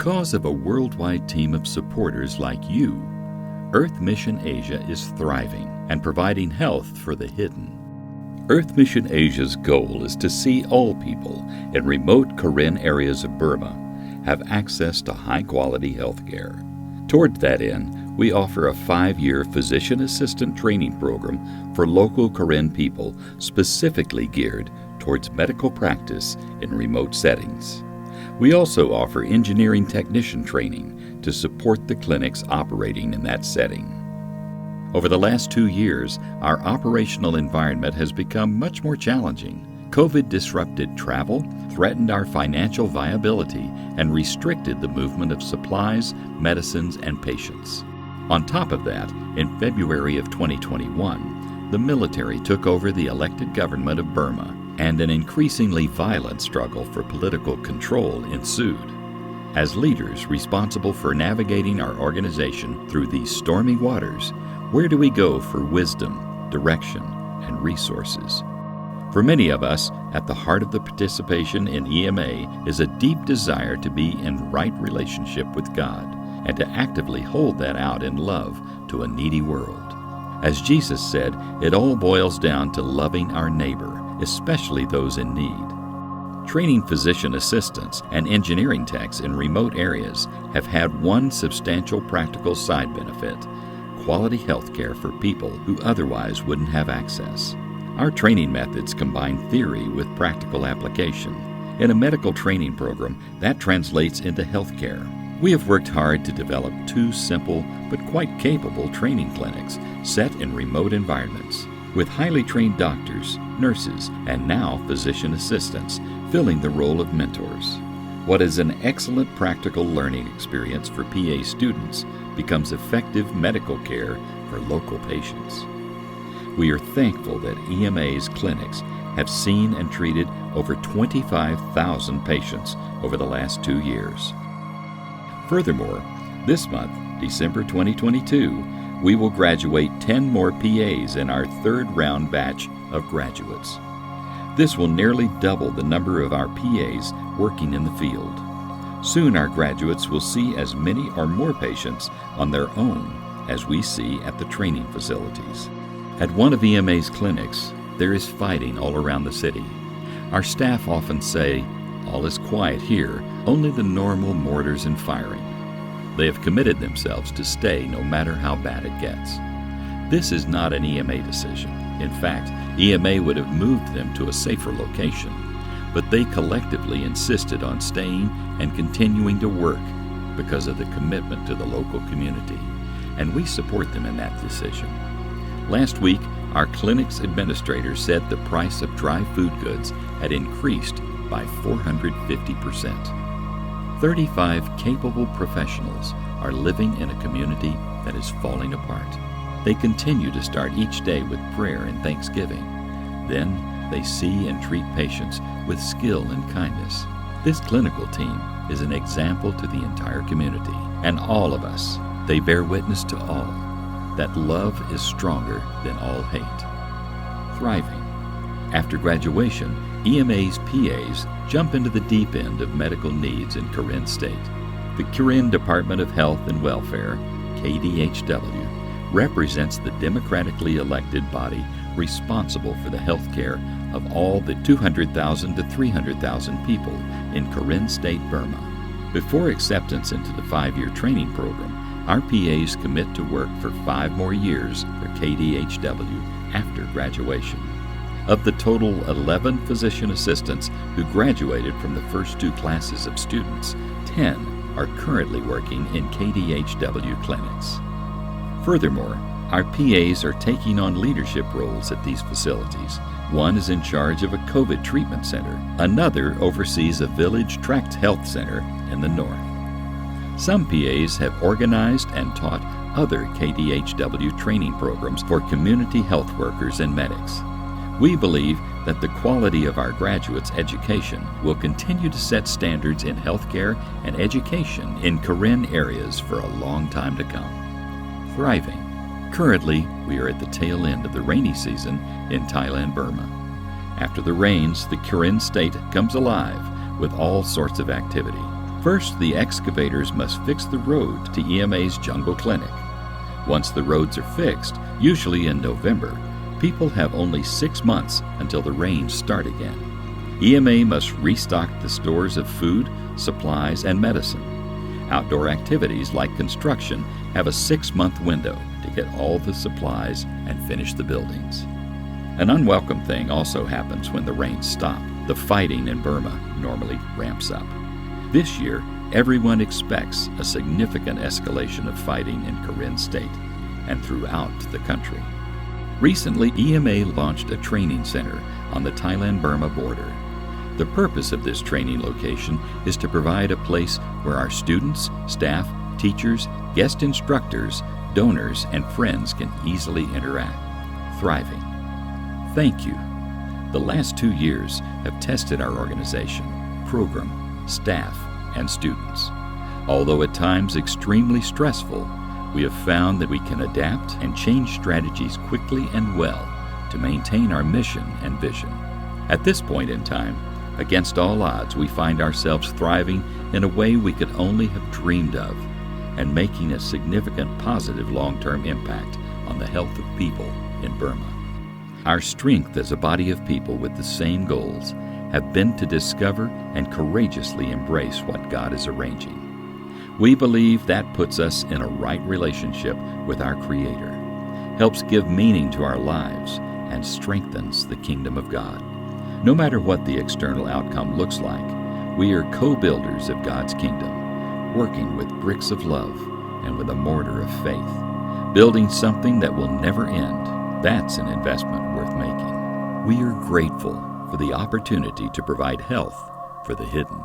Because of a worldwide team of supporters like you, Earth Mission Asia is thriving and providing health for the hidden. Earth Mission Asia's goal is to see all people in remote Karen areas of Burma have access to high-quality health care. Toward that end, we offer a 5-year physician assistant training program for local Karen people specifically geared towards medical practice in remote settings. We also offer engineering technician training to support the clinics operating in that setting. Over the last 2 years, our operational environment has become much more challenging. COVID disrupted travel, threatened our financial viability, and restricted the movement of supplies, medicines, and patients. On top of that, in February of 2021, the military took over the elected government of Burma, and an increasingly violent struggle for political control ensued. As leaders responsible for navigating our organization through these stormy waters, where do we go for wisdom, direction, and resources? For many of us, at the heart of the participation in EMA is a deep desire to be in right relationship with God and to actively hold that out in love to a needy world. As Jesus said, it all boils down to loving our neighbor, especially those in need. Training physician assistants and engineering techs in remote areas have had one substantial practical side benefit: quality health care for people who otherwise wouldn't have access. Our training methods combine theory with practical application. In a medical training program, that translates into health care. We have worked hard to develop 2 simple but quite capable training clinics set in remote environments, with highly trained doctors, nurses, and now physician assistants filling the role of mentors. What is an excellent practical learning experience for PA students becomes effective medical care for local patients. We are thankful that EMA's clinics have seen and treated over 25,000 patients over the last 2 years. Furthermore, this month, December 2022, we will graduate 10 more PAs in our 3rd round batch of graduates. This will nearly double the number of our PAs working in the field. Soon our graduates will see as many or more patients on their own as we see at the training facilities. At one of EMA's clinics, there is fighting all around the city. Our staff often say, "All is quiet here, only the normal mortars and firing." They have committed themselves to stay no matter how bad it gets. This is not an EMA decision. In fact, EMA would have moved them to a safer location, but they collectively insisted on staying and continuing to work because of the commitment to the local community, and we support them in that decision. Last week, our clinic's administrator said the price of dry food goods had increased by 450%. 35 capable professionals are living in a community that is falling apart. They continue to start each day with prayer and thanksgiving. Then they see and treat patients with skill and kindness. This clinical team is an example to the entire community, and all of us. They bear witness to all that love is stronger than all hate. Thriving. After graduation, EMA's PAs jump into the deep end of medical needs in Karen State. The Karen Department of Health and Welfare, KDHW, represents the democratically elected body responsible for the health care of all the 200,000 to 300,000 people in Karen State, Burma. Before acceptance into the 5-year training program, our PAs commit to work for 5 more years for KDHW after graduation. Of the total 11 physician assistants who graduated from the first 2 classes of students, 10 are currently working in KDHW clinics. Furthermore, our PAs are taking on leadership roles at these facilities. One is in charge of a COVID treatment center. Another oversees a village tract health center in the north. Some PAs have organized and taught other KDHW training programs for community health workers and medics. We believe that the quality of our graduates' education will continue to set standards in healthcare and education in Karen areas for a long time to come. Thriving. Currently, we are at the tail end of the rainy season in Thailand, Burma. After the rains, the Karen State comes alive with all sorts of activity. First, the excavators must fix the road to EMA's Jungle Clinic. Once the roads are fixed, usually in November, people have only 6 months until the rains start again. EMA must restock the stores of food, supplies, and medicine. Outdoor activities like construction have a 6-month window to get all the supplies and finish the buildings. An unwelcome thing also happens when the rains stop. The fighting in Burma normally ramps up. This year, everyone expects a significant escalation of fighting in Karen State and throughout the country. Recently, EMA launched a training center on the Thailand-Burma border. The purpose of this training location is to provide a place where our students, staff, teachers, guest instructors, donors, and friends can easily interact, thriving. Thank you. The last 2 years have tested our organization, program, staff, and students. Although at times extremely stressful, we have found that we can adapt and change strategies quickly and well to maintain our mission and vision. At this point in time, against all odds, we find ourselves thriving in a way we could only have dreamed of and making a significant positive long-term impact on the health of people in Burma. Our strength as a body of people with the same goals have been to discover and courageously embrace what God is arranging. We believe that puts us in a right relationship with our Creator, helps give meaning to our lives, and strengthens the kingdom of God. No matter what the external outcome looks like, we are co-builders of God's kingdom, working with bricks of love and with a mortar of faith, building something that will never end. That's an investment worth making. We are grateful for the opportunity to provide health for the hidden.